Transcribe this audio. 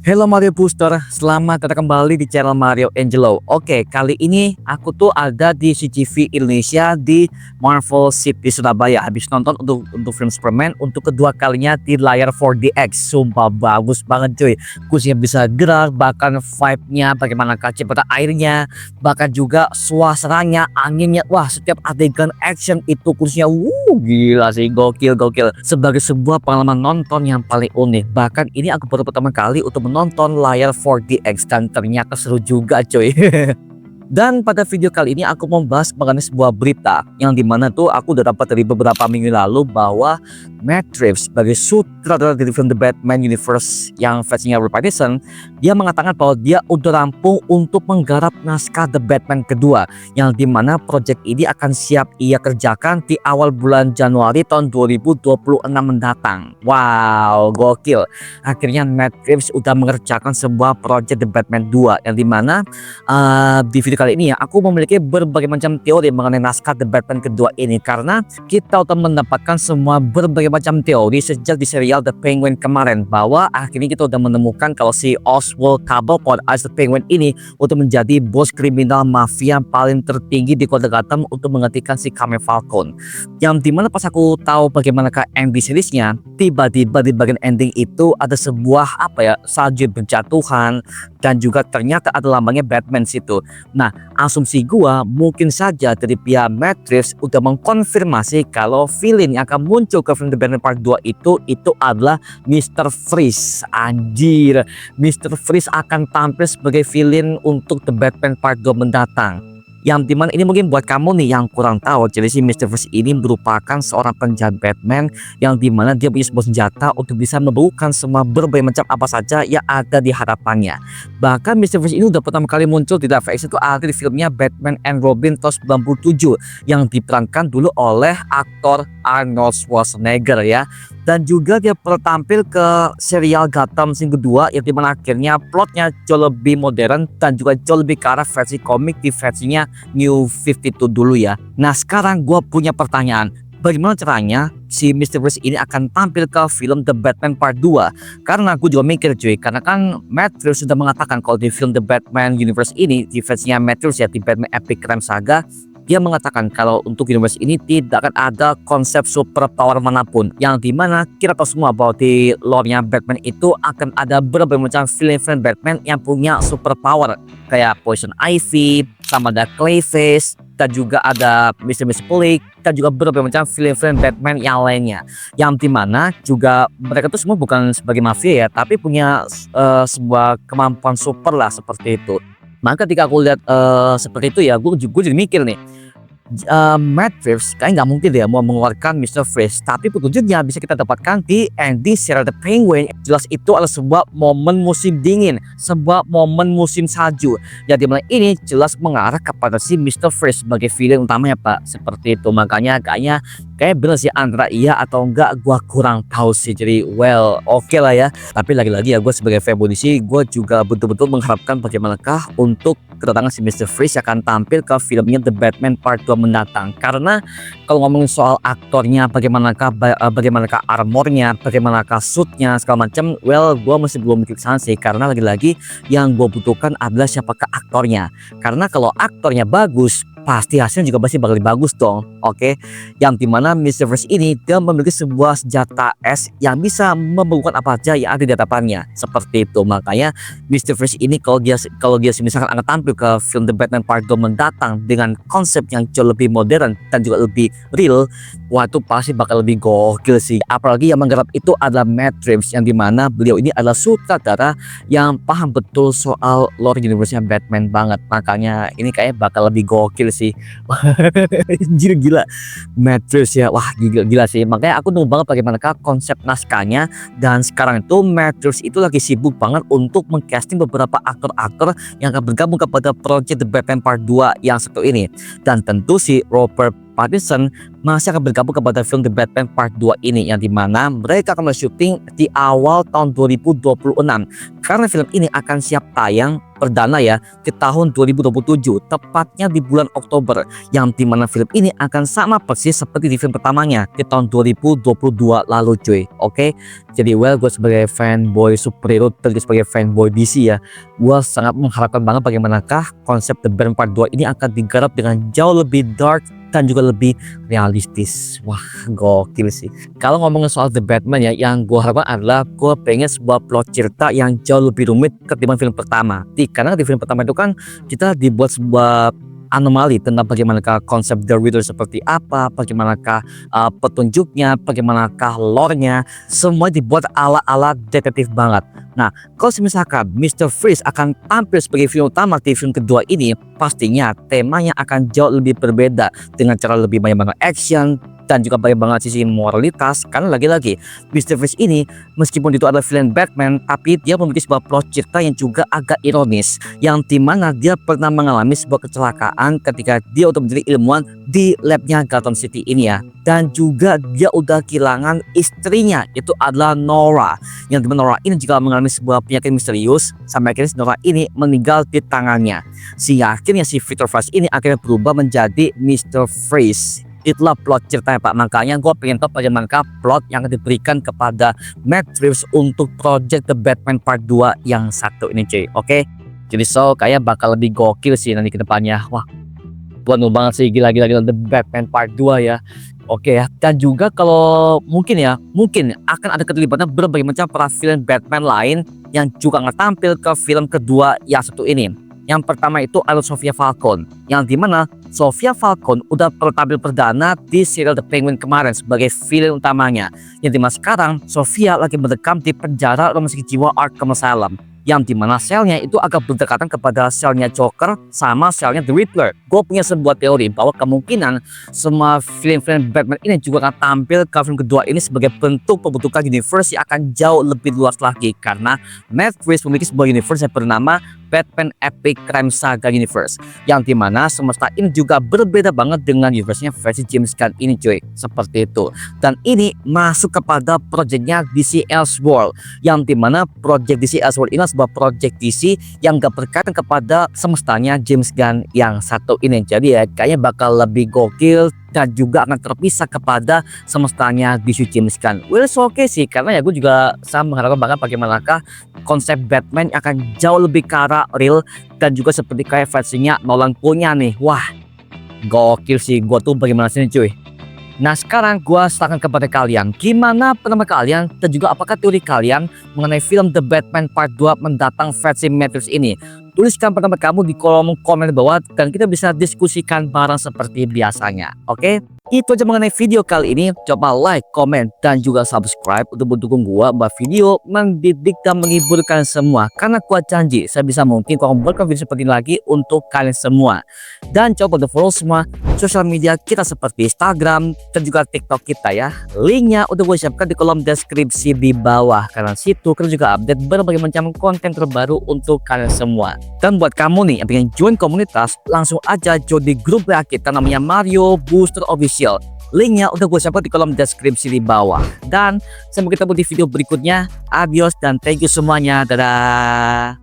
Halo Mario Booster, selamat datang kembali di channel Mario Angelo. Oke, kali ini aku tuh ada di CGV Indonesia di Marvel City Surabaya. Habis nonton untuk film Superman untuk kedua kalinya di layar 4DX. Sumpah bagus banget cuy. Kursinya bisa gerak, bahkan vibe-nya, bagaimana kecepatan airnya, bahkan juga suasananya, anginnya. Wah, setiap adegan action itu kursinya gila sih, gokil. Sebagai sebuah pengalaman nonton yang paling unik. Bahkan ini aku baru pertama kali untuk menonton layar 4DX dan ternyata seru juga coy. Dan pada video kali ini aku membahas mengenai sebuah berita yang dimana tuh aku udah dapat dari beberapa minggu lalu bahwa Matt Reeves sebagai sutradara dari film The Batman Universe yang versinya Robert Pattinson, dia mengatakan bahwa dia udah rampung untuk menggarap naskah The Batman kedua, yang dimana proyek ini akan siap ia kerjakan di awal bulan Januari tahun 2026 mendatang. Wow, gokil. Akhirnya Matt Reeves udah mengerjakan sebuah proyek The Batman 2 yang dimana di video kali ini ya aku memiliki berbagai macam teori mengenai naskah The Batman kedua ini, karena kita udah mendapatkan semua berbagai macam teori sejak di serial The Penguin kemarin, bahwa akhirnya kita udah menemukan kalau si Oswald Cobblepot as The Penguin ini untuk menjadi bos kriminal mafia paling tertinggi di kota Gotham untuk menghentikan si Kamel Falcon. Yang dimana pas aku tahu bagaimanakah ending seriesnya, tiba-tiba di bagian ending itu ada sebuah salju berjatuhan dan juga ternyata ada lambangnya Batman situ. Nah, asumsi gua mungkin saja dari pihak Matt Reeves udah mengkonfirmasi kalau villain yang akan muncul ke film The Batman Part 2 itu adalah Mr. Freeze. Anjir, Mr. Freeze akan tampil sebagai villain untuk The Batman Part 2 mendatang. Yang dimana ini mungkin buat kamu nih yang kurang tahu, jadi si Mr. Freeze ini merupakan seorang penjahat Batman yang dimana dia punya sebuah senjata untuk bisa membunuhkan semua berbagai macam apa saja yang ada di hadapannya. Bahkan Mr. Freeze ini udah pertama kali muncul di live action itu ada di filmnya Batman and Robin tahun 97 yang diperankan dulu oleh aktor Arnold Schwarzenegger ya. Dan juga dia pernah tampil ke serial Gotham season kedua yang dimana akhirnya plotnya jauh lebih modern dan juga jauh lebih ke arah versi komik di versinya New 52 dulu ya. Nah, sekarang gue punya pertanyaan, bagaimana caranya si Mr. Freeze ini akan tampil ke film The Batman Part 2? Karena aku juga mikir cuy, karena kan Matt Reeves sudah mengatakan kalau di film The Batman Universe ini, di versinya Matt Reeves ya, di Batman Epic Crime Saga, dia mengatakan kalau untuk universe ini tidak akan ada konsep super power manapun, yang dimana kita tahu semua bahwa di lore-nya Batman itu akan ada berbagai macam villain Batman yang punya super power kayak Poison Ivy, sama ada Clayface, dan juga ada Mr. Mxyzptlk, dan juga berbagai macam villain Batman yang lainnya, yang dimana juga mereka tuh semua bukan sebagai mafia ya, tapi punya sebuah kemampuan super lah seperti itu. Maka ketika aku lihat seperti itu ya, gue jadi mikir nih, Matt Reeves kayaknya nggak mungkin dia mau mengeluarkan Mr. Freeze, tapi petunjuknya bisa kita dapatkan di ending serial The Penguin. Jelas itu adalah sebuah momen musim dingin, sebuah momen musim salju, yang dimana ini jelas mengarah kepada si Mr. Freeze sebagai villain utamanya Pak, seperti itu. Makanya kayak bener sih, antara iya atau enggak gua kurang tahu sih. Jadi oke lah ya, tapi lagi-lagi ya gue sebagai fanboy sih, gue juga betul-betul mengharapkan bagaimanakah untuk kedatangan si Mr. Freeze yang akan tampil ke filmnya The Batman Part 2 mendatang. Karena kalau ngomongin soal aktornya, bagaimanakah armornya, bagaimanakah suitnya segala macam, gue masih belum mikir sana sih. Karena lagi-lagi yang gue butuhkan adalah siapakah aktornya. Karena kalau aktornya bagus, pasti hasilnya juga pasti bakal bagus dong. Oke, yang dimana Mr. Freeze ini dia memiliki sebuah senjata es yang bisa membekukan apa aja yang ada di hadapannya, seperti itu. Makanya Mr. Freeze ini kalau dia misalkan akan tampil ke film The Batman Part 2 mendatang dengan konsep yang jauh lebih modern dan juga lebih real, wah itu pasti bakal lebih gokil sih. Apalagi yang menggarap itu adalah Matt Reeves, yang dimana beliau ini adalah sutradara yang paham betul soal lore universe-nya Batman banget. Makanya ini kayaknya bakal lebih gokil sih. Anjir, gila Matt Reeves ya, wah gila sih. Makanya aku nunggu banget bagaimanakah konsep naskahnya. Dan sekarang itu Matt Reeves itu lagi sibuk banget untuk mengcasting beberapa aktor-aktor yang akan bergabung kepada project The Batman Part 2 yang satu ini. Dan tentu si Robert Pattinson masih akan bergabung kepada film The Batman Part 2 ini, yang dimana mereka akan syuting di awal tahun 2026 karena film ini akan siap tayang perdana ya di tahun 2027, tepatnya di bulan Oktober, yang dimana film ini akan sama persis seperti di film pertamanya di tahun 2022 lalu cuy. Oke, jadi gue sebagai fanboy superhero dan sebagai fanboy DC ya, gue sangat mengharapkan banget bagaimanakah konsep The Batman Part 2 ini akan digarap dengan jauh lebih dark dan juga lebih realistis. Wah, gokil sih. Kalau ngomongin soal The Batman ya, yang gue harapkan adalah gue pengen sebuah plot cerita yang jauh lebih rumit ketimbang film pertama. Karena di film pertama itu kan kita dibuat sebuah anomali tentang bagaimanakah konsep The Riddler seperti apa, bagaimanakah petunjuknya, bagaimanakah lore-nya, semua dibuat ala-ala detektif banget. Nah, kalau misalkan Mr. Freeze akan tampil sebagai film utama di film kedua ini, pastinya temanya akan jauh lebih berbeda dengan cara lebih banyak banget action dan juga banyak banget sisi moralitas. Karena lagi-lagi Mr. Freeze ini meskipun itu adalah villain Batman, tapi dia memiliki sebuah plot cerita yang juga agak ironis, yang dimana dia pernah mengalami sebuah kecelakaan ketika dia untuk menjadi ilmuwan di labnya Gotham City ini ya, dan juga dia udah kehilangan istrinya, itu adalah Nora, yang dimana Nora ini juga mengalami sebuah penyakit misterius sampai akhirnya Nora ini meninggal di tangannya. Akhirnya si Victor Flash ini akhirnya berubah menjadi Mr. Freeze. Itulah plot ceritanya Pak. Makanya gue pengen tahu bagaimana plot yang diberikan kepada Matt Reeves untuk project The Batman Part 2 yang satu ini cuy. Oke, jadi kayak bakal lebih gokil sih nanti ke depannya. Wah, penuh banget sih, gila-gila The Batman Part 2 ya. Oke ya, dan juga kalau mungkin akan ada keterlibatan berbagai macam para villain Batman lain yang juga akan tampil ke film kedua yang satu ini. Yang pertama itu adalah Sophia Falcon, yang dimana Sophia Falcon udah tampil perdana di serial The Penguin kemarin sebagai villain utamanya. Yang dimana sekarang Sophia lagi mendekam di penjara rumah sakit jiwa Arkham Asylum, yang dimana selnya itu agak berdekatan kepada selnya Joker sama selnya The Riddler. Gue punya sebuah teori bahwa kemungkinan semua film-film Batman ini juga akan tampil ke film kedua ini sebagai bentuk pembentukan universe yang akan jauh lebih luas lagi, karena Matt Reeves memiliki sebuah universe yang bernama Batman Epic Crime Saga Universe, yang dimana semesta ini juga berbeda banget dengan universe-nya versi James Gunn ini cuy, seperti itu. Dan ini masuk kepada projectnya DC Elseworld, yang dimana project DC Elseworld ini sebuah project DC yang gak berkaitan kepada semestanya James Gunn yang satu ini. Jadi ya kayaknya bakal lebih gokil dan juga akan terpisah kepada semestanya DC James Gunn. Well, oke sih, karena ya gue juga sangat mengharapkan banget bagaimanakah konsep Batman akan jauh lebih ke arah real dan juga seperti kayak versinya Nolan punya nih. Wah, gokil sih, gue tuh bagaimana sih cuy. Nah, sekarang gue serahkan kepada kalian, gimana pendapat kalian dan juga apakah teori kalian mengenai film The Batman Part 2 mendatang versi Matrix ini? Tuliskan pendapat kamu di kolom komen bawah dan kita bisa diskusikan bareng seperti biasanya. Oke? Itu aja mengenai video kali ini. Coba like, komen, dan juga subscribe untuk mendukung gua buat video mendidik dan menghiburkan semua. Karena gua janji sebisa mungkin gua membuatkan video seperti ini lagi untuk kalian semua. Dan coba untuk follow semua sosial media kita seperti Instagram dan juga TikTok kita ya. Linknya udah gue siapkan di kolom deskripsi di bawah. Karena situ kita juga update berbagai macam konten terbaru untuk kalian semua. Dan buat kamu nih yang pengen join komunitas, langsung aja join di grup WA kita namanya Mario Booster Official. Linknya udah gue siapkan di kolom deskripsi di bawah. Dan sampai ketemu di video berikutnya. Adios dan thank you semuanya. Dadah.